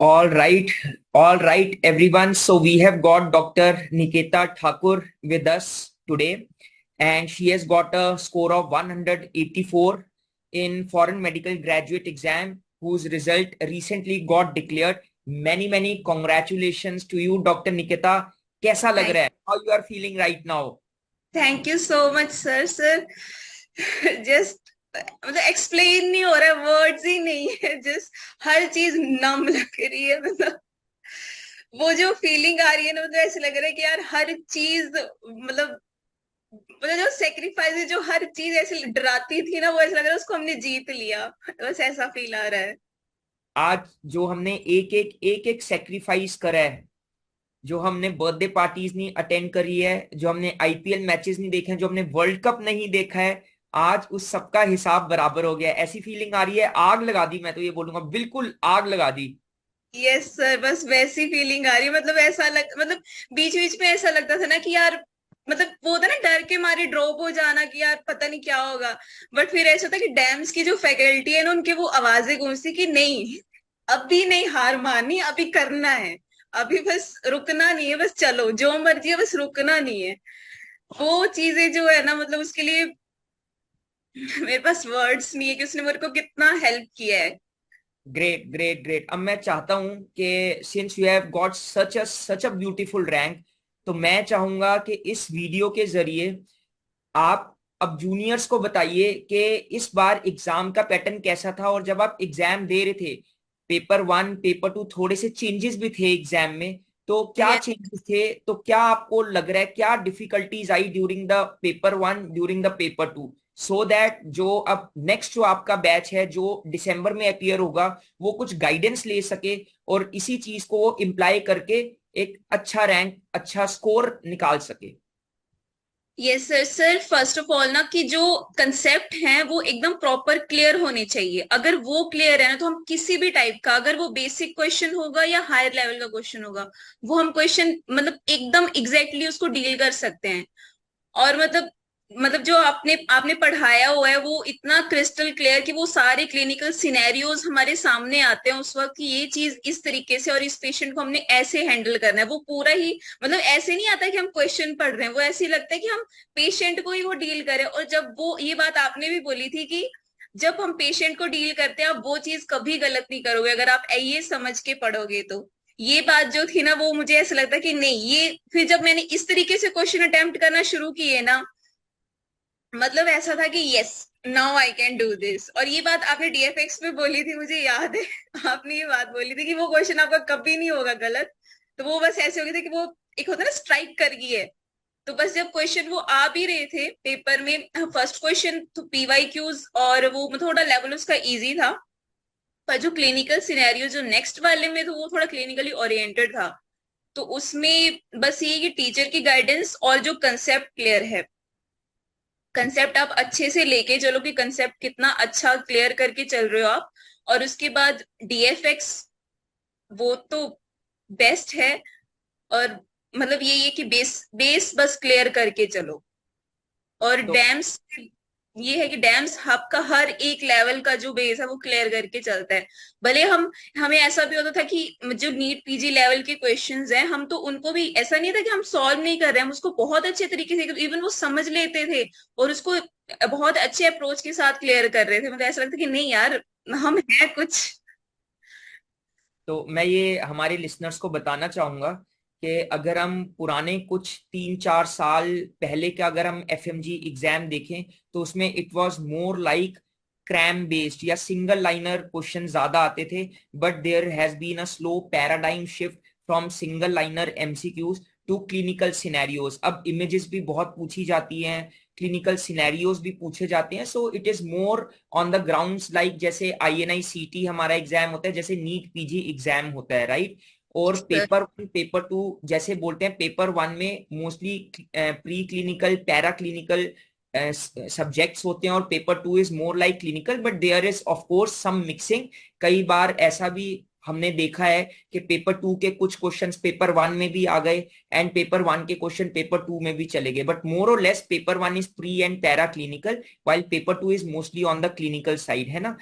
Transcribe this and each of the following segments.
All all right, everyone. So we have got Dr. Nikita Thakur with us today, and she has got a score of 184 in foreign medical graduate exam, whose result recently got declared. Many congratulations to you, Dr. Nikita. कैसा लग thank रहा है? How you are feeling right now? Thank you so much sir just मतलब explain नहीं हो रहा, words ही नहीं है। जस्ट हर चीज नम लग रही है। मतलब वो जो फीलिंग आ रही है ना, मतलब ऐसे लग रहा है कि यार हर चीज मतलब जो सेक्रीफाइस है, जो हर चीज ऐसे डराती थी ना, वो ऐसा लग रहा है उसको हमने जीत लिया। बस ऐसा फील आ रहा है। आज जो हमने एक एक सेक्रीफाइस करा है, जो हमने बर्थडे पार्टीज नहीं अटेंड करी है, जो हमने आईपीएल मैचेस नहीं देखे हैं, जो हमने वर्ल्ड कप नहीं देखा है, आज उस सबका हिसाब बराबर हो गया है। ऐसी फीलिंग आ रही है, आग लगा दी। मैं तो ये बोलूंगा, बिल्कुल आग लगा दी। यस सर, बस वैसी फीलिंग आ रही है। मतलब ऐसा लग मतलब बीच बीच में ऐसा लगता था ना कि यार, मतलब वो होता ना डर के मारे ड्रॉप हो जाना कि यार पता नहीं क्या होगा। बट फिर ऐसा था कि डैम्स की जो फैकल्टी है ना, उनके वो आवाजें गूंजती कि नहीं, अभी नहीं हार माननी, अभी करना है। अभी बस रुकना नहीं है, बस चलो जो मर्जी है, बस रुकना नहीं है। वो चीजें जो है ना, मतलब उसके लिए मेरे पास वर्ड्स नहीं है कि उसने मेरे को कितना हेल्प किया है। ग्रेट। अब मैं चाहता हूं कि since you have got such a beautiful rank, तो मैं चाहूंगा कि इस वीडियो के जरिए आप अब जूनियर्स को बताइए कि इस बार एग्जाम का पैटर्न कैसा था, और जब आप एग्जाम दे रहे थे, पेपर वन पेपर टू, थोड़े से चेंजेस भी थे एग्जाम में, तो क्या चेंजेस थे? तो क्या आपको लग रहा है, क्या difficulties I during the paper one, during the paper two, so that जो अब नेक्स्ट जो आपका बैच है जो दिसंबर में अपियर होगा, वो कुछ गाइडेंस ले सके और इसी चीज को इम्प्लाई करके एक अच्छा रैंक, अच्छा स्कोर निकाल सके। Yes sir. Sir first of all ना, कि जो कंसेप्ट हैं वो एकदम प्रॉपर क्लियर होने चाहिए। अगर वो क्लियर है ना, तो हम किसी भी टाइप का, अगर वो बेसिक क्वेश्चन होगा या हायर लेवल का क्वेश्चन होगा, वो हम क्वेश्चन मतलब एकदम एग्जैक्टली उसको डील कर सकते हैं। और मतलब जो आपने आपने पढ़ाया हुआ है वो इतना क्रिस्टल क्लियर कि वो सारे क्लिनिकल सिनेरियोज हमारे सामने आते हैं उस वक्त, कि ये चीज इस तरीके से और इस पेशेंट को हमने ऐसे हैंडल करना है। वो पूरा ही मतलब ऐसे नहीं आता कि हम क्वेश्चन पढ़ रहे हैं, वो ऐसे ही लगता है कि हम पेशेंट को ही वो डील करें। और जब वो ये बात आपने भी बोली थी कि जब हम पेशेंट को डील करते हैं, आप वो चीज कभी गलत नहीं करोगे अगर आप ये समझ के पढ़ोगे तो। ये बात जो थी ना, वो मुझे ऐसा लगता है कि नहीं, ये फिर जब मैंने इस तरीके से क्वेश्चन अटेम्प्ट करना शुरू किए ना, मतलब ऐसा था कि yes, now I can do this. और ये बात आपने डीएफएक्स में बोली थी, मुझे याद है। आपने ये बात बोली थी कि वो क्वेश्चन आपका कभी नहीं होगा गलत। तो वो बस ऐसे हो गया था कि वो एक होता है ना, स्ट्राइक कर गई है। तो बस जब क्वेश्चन वो आ भी रहे थे पेपर में, फर्स्ट क्वेश्चन तो पीवाई क्यूज, और वो थोड़ा लेवल उसका इजी था। पर जो क्लिनिकल सिनेरियो जो नेक्स्ट वाले में, तो वो थोड़ा क्लिनिकली ओरिएंटेड था। तो उसमें बस ये कि टीचर की गाइडेंस और जो कंसेप्ट क्लियर है, कंसेप्ट आप अच्छे से लेके चलो कि कंसेप्ट कितना अच्छा क्लियर करके चल रहे हो आप। और उसके बाद डीएफएक्स, वो तो बेस्ट है। और मतलब ये कि बेस बेस बस क्लियर करके चलो। और तो डैम्स, ये है कि डैम्स आपका हर एक लेवल का जो बेस है वो क्लियर करके चलता है। भले हम हमें ऐसा भी होता था कि जो नीट पीजी लेवल के क्वेश्चंस हैं, हम तो उनको भी ऐसा नहीं था कि हम सॉल्व नहीं कर रहे हैं, हम उसको बहुत अच्छे तरीके से इवन वो समझ लेते थे और उसको बहुत अच्छे अप्रोच के साथ क्लियर कर रहे थे। मतलब ऐसा लगता कि नहीं यार, हम है कुछ। तो मैं ये हमारे लिसनर्स को बताना चाहूंगा कि अगर हम पुराने कुछ 3-4 साल पहले का अगर हम एफएमजी एग्जाम देखें, तो उसमें it was more like cram based या सिंगल लाइनर क्वेश्चन ज्यादा आते थे। But there has been a slow paradigm shift from single liner MCQs to clinical scenarios. अब इमेजेस भी बहुत पूछी जाती हैं, क्लिनिकल सिनेरियोज भी पूछे जाते हैं। So it is more on the grounds, like जैसे आईएनआई सीटी हमारा एग्जाम होता है, जैसे नीट पीजी एग्जाम होता है, राइट? और पेपर वन पेपर टू जैसे बोलते हैं, पेपर वन में mostly pre clinical para clinical subjects होते हैं, और paper two is more like clinical, but there is of course some mixing. कई बार ऐसा भी हमने देखा है कि पेपर टू के कुछ क्वेश्चंस पेपर वन में भी आ गए, एंड पेपर वन के क्वेश्चन पेपर टू में भी चले गए। बट मोर और less paper one is pre and para clinical, while paper two is mostly on the clinical side, है ना?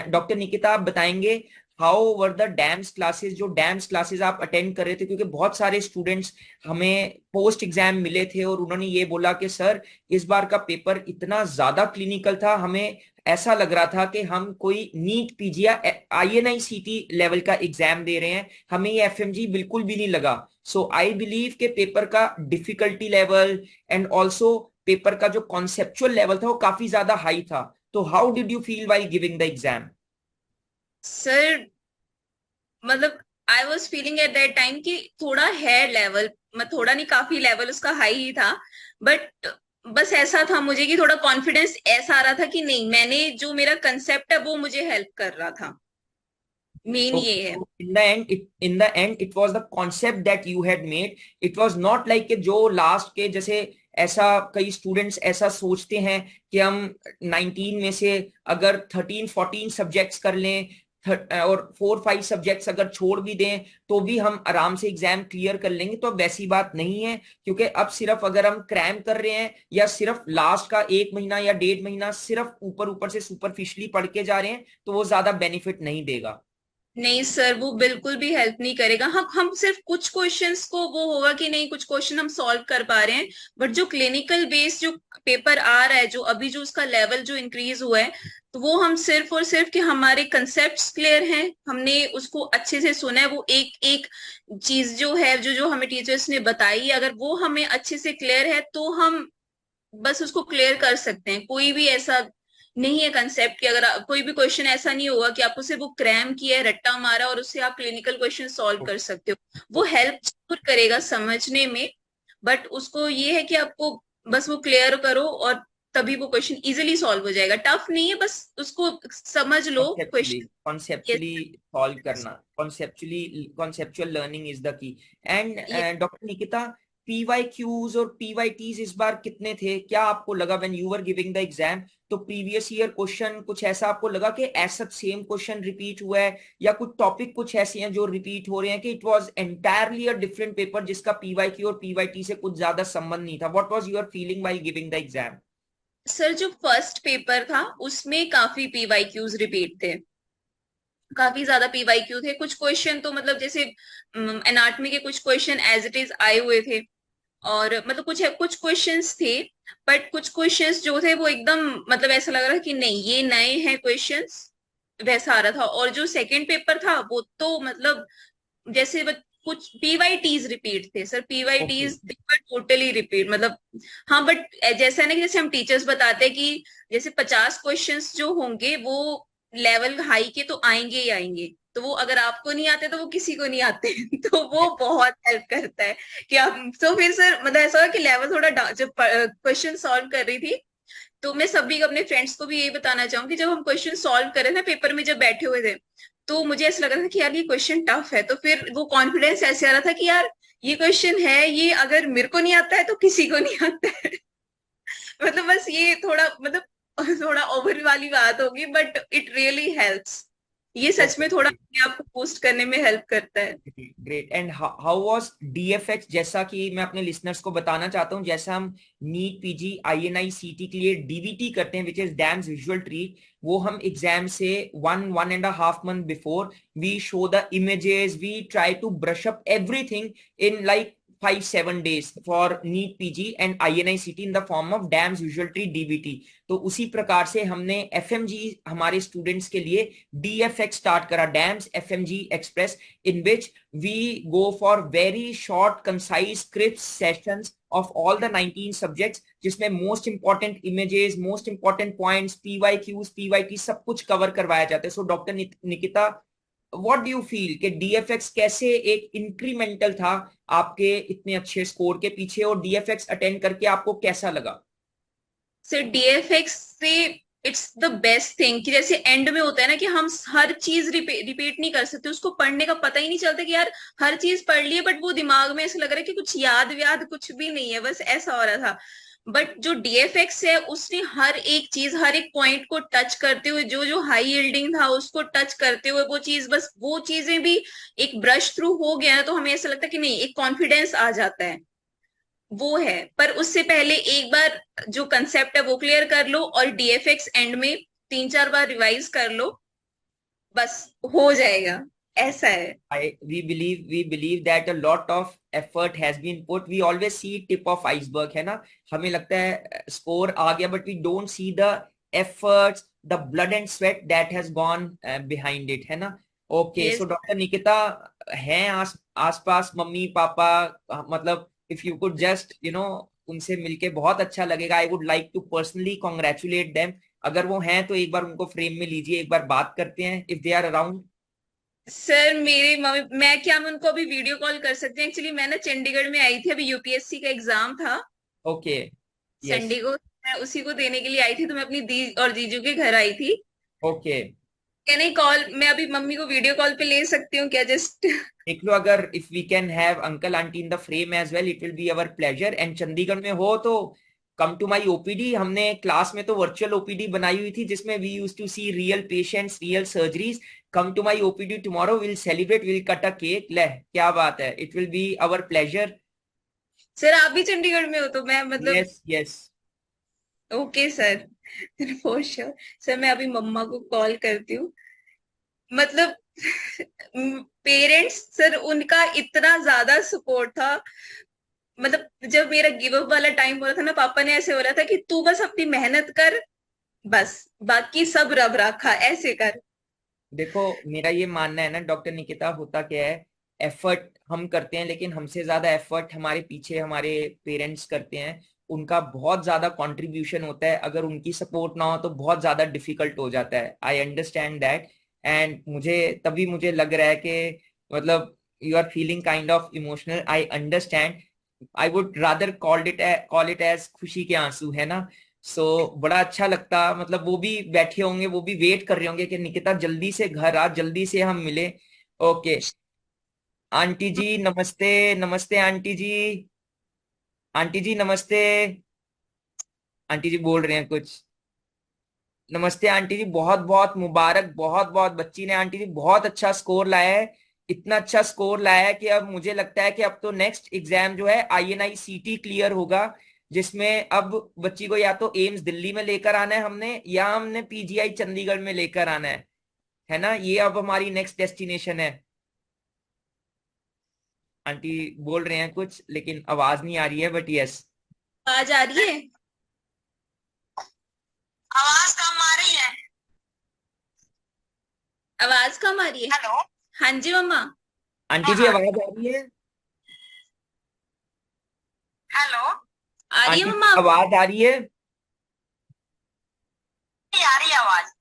डॉक्टर निकिता, आप बताएंगे how were the dams classes, जो डैम्स क्लासेस आप अटेंड कर रहे थे, क्योंकि बहुत सारे स्टूडेंट्स हमें पोस्ट एग्जाम मिले थे और उन्होंने ये बोला कि सर इस बार का पेपर इतना ज्यादा क्लिनिकल था, हमें ऐसा लग रहा था कि हम कोई नीट पीजी या INI-CT लेवल का एग्जाम दे रहे हैं, हमें ये FMG बिल्कुल भी नहीं लगा। सो आई बिलीव के पेपर का difficulty level and also paper का जो कॉन्सेप्चुअल लेवल था वो काफी ज्यादा हाई था। तो how did you feel while giving the exam? Sir मतलब I was feeling at that time कि थोड़ा है लेवल, मतलब थोड़ा नहीं काफी लेवल उसका हाई ही था। बट बस ऐसा था मुझे कि थोड़ा कॉन्फिडेंस ऐसा आ रहा था कि नहीं, मैंने जो मेरा कंसेप्ट है वो मुझे हेल्प कर रहा था, मेन ये Okay, है। so in the end, it was the concept that you had made. It was not like कि जो लास्ट के जैसे, ऐसा कई स्टूडेंट्स ऐसा सोचते हैं कि हम 19 में से अगर 13-14 सब्जेक्ट्स कर लें और 4-5 सब्जेक्ट्स अगर छोड़ भी दें तो भी हम आराम से एग्जाम क्लियर कर लेंगे। तो अब वैसी बात नहीं है, क्योंकि अब सिर्फ अगर हम क्रैम कर रहे हैं या सिर्फ लास्ट का 1 महीना या 1.5 महीना सिर्फ ऊपर ऊपर से सुपरफिशली पढ़ के जा रहे हैं तो वो ज्यादा बेनिफिट नहीं देगा। नहीं सर, वो बिल्कुल भी हेल्प नहीं करेगा। हम सिर्फ कुछ क्वेश्चंस को वो होगा कि नहीं कुछ क्वेश्चन हम सॉल्व कर पा रहे हैं, बट जो क्लिनिकल बेस्ड जो पेपर आ रहा है, जो अभी जो उसका लेवल जो इंक्रीज हुआ है, तो वो हम सिर्फ और सिर्फ कि हमारे कंसेप्ट्स क्लियर हैं, हमने उसको अच्छे से सुना है, वो एक एक चीज जो है जो जो हमें टीचर्स ने बताई है, अगर वो हमें अच्छे से क्लियर है तो हम बस उसको क्लियर कर सकते हैं। कोई भी ऐसा नहीं है कंसेप्ट कि अगर कोई भी क्वेश्चन ऐसा नहीं होगा कि आपको सिर्फ वो क्रैम किया है, रट्टा मारा और उससे आप क्लिनिकल क्वेश्चन सॉल्व कर सकते हो। वो हेल्प जरूर करेगा समझने में, बट उसको ये है कि आपको बस वो क्लियर करो और तभी वो क्वेश्चन इजीली सॉल्व हो जाएगा। टफ नहीं है, बस उसको समझ लो conceptually question. Yes. Conceptually solve करना, conceptual learning is the key. And doctor Nikita, PYQs और PYTs इस बार कितने थे, क्या आपको लगा when you were giving the exam? तो प्रीवियस ईयर क्वेश्चन कुछ ऐसा आपको लगा कि ऐसा सेम क्वेश्चन रिपीट हुआ है, या कुछ टॉपिक कुछ ऐसे हैं जो रिपीट हो रहे हैं कि it was entirely a different paper जिसका PYQ और PYT से कुछ ज्यादा संबंध नहीं था? What was your feeling while giving the exam? Sir जो फर्स्ट पेपर था उसमें काफी पीवाईक्यूज रिपीट थे, काफी ज्यादा पीवाईक्यू थे। कुछ क्वेश्चन तो मतलब जैसे एनाटॉमी के कुछ क्वेश्चन एज इट इज आए हुए थे, और मतलब कुछ क्वेश्चंस थे, बट कुछ क्वेश्चंस जो थे वो एकदम मतलब ऐसा लग रहा कि नहीं ये नए हैं क्वेश्चंस, वैसा आ रहा था। और जो सेकंड पेपर था वो तो मतलब जैसे कुछ पीवाईटीज रिपीट थे सर, ओके। पीवाईटीज टोटली रिपीट मतलब। हाँ बट जैसा है ना कि जैसे हम टीचर्स बताते हैं कि जैसे 50 क्वेश्चंस जो होंगे वो लेवल हाई के तो आएंगे ही आएंगे, तो वो अगर आपको नहीं आते तो वो किसी को नहीं आते तो वो बहुत हेल्प करता है कि आप। तो फिर सर मतलब ऐसा हुआ कि लेवल थोड़ा जब क्वेश्चन सॉल्व कर रही थी, तो मैं सभी अपने फ्रेंड्स को भी यही बताना चाहूंगी, जब हम क्वेश्चन सॉल्व कर रहे थे पेपर में जब बैठे हुए थे, तो मुझे ऐसा लग रहा था कि यार ये क्वेश्चन टफ है, तो फिर वो कॉन्फिडेंस ऐसे आ रहा था कि यार ये क्वेश्चन है, ये अगर मेरे को नहीं आता है तो किसी को नहीं आता है मतलब बस ये थोड़ा मतलब थोड़ा ओवर वाली बात होगी, बट इट रियली हेल्प्स। ये सच में थोड़ा ओके। अपने आप को बूस्ट करने में हेल्प करता है। Great. And how was DFX? जैसा कि मैं अपने लिसनर्स को बताना चाहता हूँ, जैसा हम नीट PG INI-CT के लिए DVT करते हैं, which is DAMS visual treat, वो हम एग्जाम से 1-1.5 month before we show the images, we try to brush up everything in like 5-7 days for NEET PG and INI-CT in the form of DAMS visual treat DVT। तो उसी प्रकार से हमने FMG हमारे students के लिए DFX स्टार्ट करा, dams FMG express, in which we go for very short concise crisp sessions of all the 19 subjects, जिसमें most important images, most important points, PYQs PYT सब कुछ कवर करवाया जाता है। So doctor Nikita, what do you feel कि DFX कैसे एक incremental था आपके इतने अच्छे स्कोर के पीछे, और DFX अटेंड करके आपको कैसा लगा? सिर्फ डीएफएक्स से इट्स द बेस्ट थिंग कि जैसे एंड में होता है ना कि हम हर चीज रिपीट नहीं कर सकते, उसको पढ़ने का पता ही नहीं चलता कि यार हर चीज पढ़ ली है, बट वो दिमाग में ऐसा लग रहा है कि कुछ याद व्याद कुछ भी नहीं है, बस ऐसा हो रहा था। बट जो डीएफएक्स है उसने हर एक चीज हर एक पॉइंट को टच करते हुए, जो जो हाई यील्डिंग था उसको टच करते हुए, वो चीज बस वो चीजें भी एक ब्रश थ्रू हो गया ना, तो हमें ऐसा लगता है कि नहीं एक कॉन्फिडेंस आ जाता है। वो है, पर उससे पहले एक बार जो कंसेप्ट है वो क्लियर कर लो और डीएफएक्स एंड में 3-4 बार रिवाइज कर लो, बस हो जाएगा, ऐसा है। We believe that a lot of effort has been put. We always see tip of iceberg, है ना? हमें लगता है स्कोर आ गया, but we don't see the efforts, the blood and sweat that has gone behind it, है ना? Okay, yes so doctor Nikita हैं आसपास मम्मी पापा, मतलब if you could just उनसे मिलके बहुत अच्छा लगेगा. I would like to personally congratulate them. अगर वो हैं तो एक बार उनको फ्रेम में लीजिए, एक बार बात करते हैं if they are around. Sir, मेरे मम्मी, मैं उनको अभी वीडियो कॉल कर सकती हूँ? एक्चुअली मैं ना चंडीगढ़ में आई थी, अभी यूपीएससी का एग्जाम था ओके. यस. संडे को। मैं उसी को देने के लिए आई थी, तो मैं अपनी दी और जीजू के घर आई थी। ओके. कैन आई कॉल, मैं अभी मम्मी को वीडियो कॉल पे ले सकती हूँ क्या, जस्ट? देख लो, अगर if we can have uncle aunty in the frame as well, it will be our pleasure. And Chandigarh में हो तो कम टू माई ओपीडी. हमने क्लास में तो वर्चुअल ओपीडी बनाई हुई थी जिसमें we use to see real patients, real surgeries. Come to my OPD tomorrow, will celebrate, will cut a cake. ले, क्या बात है, it will be our pleasure. Sir, आप भी चंडीगढ़ में हो तो मैं मतलब। Yes, yes. Okay sir, for sure. Sir, मैं अभी मम्मा को कॉल करती हूँ। मतलब पेरेंट्स सर, उनका इतना ज्यादा सपोर्ट था। मतलब जब मेरा गिव अप वाला टाइम हो रहा था ना, पापा ने ऐसे हो रहा था कि तू बस अपनी मेहनत कर, बस बाकी सब रब रखा, ऐसे कर। देखो, मेरा ये मानना है ना डॉक्टर निकिता, होता क्या है, एफर्ट हम करते हैं लेकिन हमसे ज्यादा एफर्ट हमारे पीछे हमारे पेरेंट्स करते हैं. उनका बहुत ज्यादा कंट्रीब्यूशन होता है. अगर उनकी सपोर्ट ना हो तो बहुत ज्यादा डिफिकल्ट हो जाता है. I understand that. एंड मुझे लग रहा है कि मतलब you are feeling kind of emotional. I understand. I would rather call it as खुशी के आंसू, है ना? बड़ा अच्छा लगता, मतलब वो भी बैठे होंगे, वो भी वेट कर रहे होंगे कि निकिता जल्दी से घर आ, जल्दी से हम मिले. ओके. आंटी जी नमस्ते. नमस्ते आंटी जी. आंटी जी नमस्ते. आंटी जी बोल रहे हैं कुछ. नमस्ते आंटी जी, बहुत बहुत मुबारक. बहुत बहुत बच्ची ने आंटी जी बहुत अच्छा स्कोर लाया है. इतना अच्छा स्कोर लाया है कि अब मुझे लगता है कि अब तो नेक्स्ट एग्जाम जो है आईएनआई सीटी क्लियर होगा, जिसमें अब बच्ची को या तो एम्स दिल्ली में लेकर आना है हमने, या हमने पीजीआई चंडीगढ़ में लेकर आना है ना? ये अब हमारी नेक्स्ट डेस्टिनेशन है. आंटी बोल रहे हैं कुछ लेकिन आवाज नहीं आ रही है, बट यस. आवाज आ रही है? आवाज कम आ रही है। आवाज कम आ रही है। हेलो। हाँ जी मम्मा। आंटी हाँ जी हाँ। आवाज आ रही है? हेलो। आ रही है आंटी मम्मा जी आपको? आवाज आ रही है? नहीं आ रही है आवाज।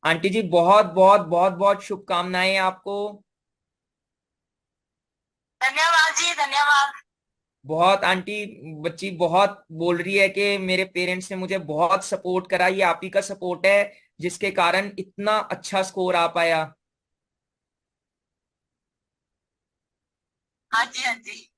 आंटी जी बहुत बहुत बहुत बहुत शुभकामनाएं आपको. धन्यवाद जी, धन्यवाद। बहुत आंटी, बच्ची बहुत बोल रही है कि मेरे पेरेंट्स ने मुझे बहुत सपोर्ट करा. ये आप ही का सपोर्ट है जिसके कारण इतना अच्छा स्कोर आ पाया. हाँ जी, हाँ जी।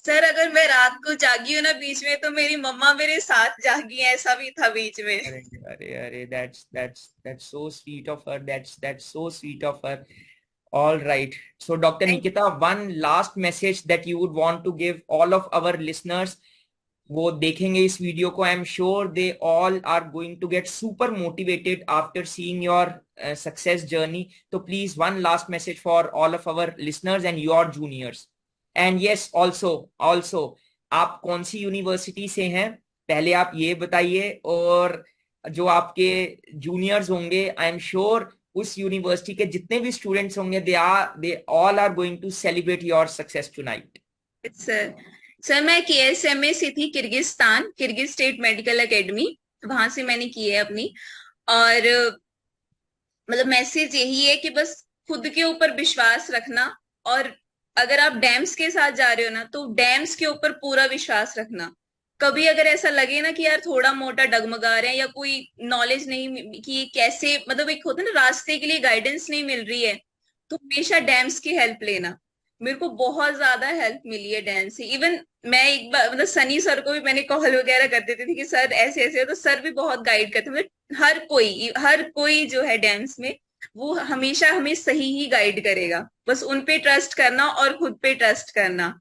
सर, अगर मैं रात को जागी हूँ ना बीच में, तो मेरी मम्मा मेरे साथ जागी है, ऐसा भी था बीच में। अरे अरे अरे, that's so sweet of her. That's so sweet of her. All right. So, Dr. Thank Nikita, one last message that you would want to give all of our listeners. वो देखेंगे इस वीडियो को. I am sure they all are going to get super motivated after seeing your success journey. तो please one last message for all of our listeners and your juniors. And yes, also also आप कौन सी university से हैं पहले आप ये बताइए. और जो आपके जूनियर्स होंगे, आई एम श्योर उस यूनिवर्सिटी के जितने भी स्टूडेंट्स होंगे, they all are going to celebrate your success tonight. You sir. Sir, मैं केएसएमए से थी, Kyrgyzstan, Kyrgyz State Medical Academy. वहां से मैंने की है अपनी। और मतलब मैसेज यही है कि बस खुद के ऊपर विश्वास रखना। और अगर आप डैम्स के साथ जा रहे हो ना, तो डैम्स के ऊपर पूरा विश्वास रखना। कभी अगर ऐसा लगे ना कि यार थोड़ा मोटा डगमगा रहे हैं, या कोई नॉलेज नहीं कि कैसे, मतलब एक होता है ना, रास्ते के लिए गाइडेंस नहीं मिल रही है, तो हमेशा डैम्स की हेल्प लेना। मेरे को बहुत ज्यादा हेल्प मिली है डैम से। इवन मैं एक बार मतलब सनी सर को भी मैंने कॉल वगैरह कर देती थी कि सर ऐसे ऐसे है, तो सर भी बहुत गाइड करते, मतलब हर कोई जो है डांस में, वो हमेशा हमें सही ही गाइड करेगा। बस उन पे ट्रस्ट करना और खुद पे ट्रस्ट करना।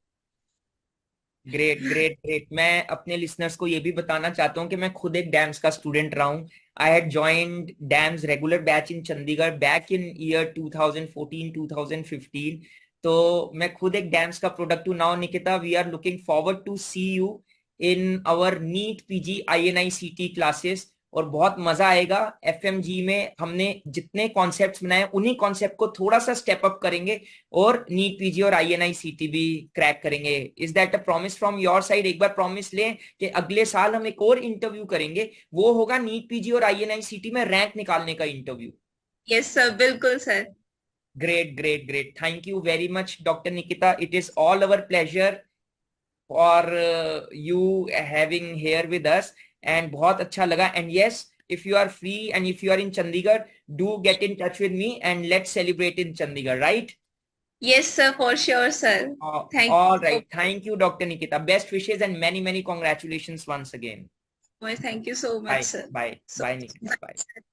Great great great. मैं अपने लिसनर्स को ये भी बताना चाहता हूँ कि मैं खुद एक डैम्स का स्टूडेंट रहा हूँ। I had joined dams regular batch in Chandigarh back in year 2014 2015। तो मैं खुद एक डैम्स का प्रोडक्ट हूँ। Now Nikita, we are looking forward to see you in our NEET PG INICT classes. और बहुत मजा आएगा। FMG में हमने जितने कॉन्सेप्ट्स बनाए उन्हीं कॉन्सेप्ट को थोड़ा सा स्टेप अप करेंगे और नीट पीजी और INICT भी क्रैक करेंगे। Is that a promise from your side? एक बार प्रॉमिस लें कि अगले साल हम एक और इंटरव्यू करेंगे, वो होगा नीट पीजी और INICT में रैंक निकालने का इंटरव्यू। यस सर, बिल्कुल sir. Great great great. Thank you very much doctor Nikita, it is all our pleasure for you having here with us. And बहुत अच्छा लगा। And yes, if you are free and if you are in Chandigarh, do get in touch with me and let's celebrate in Chandigarh, right? Yes sir, for sure sir. Thank All you right. Thank you, Dr. Nikita. Best wishes and many, many congratulations once again. so much, thank you so much Bye. Sir. Bye. So Bye, Nikita. Bye.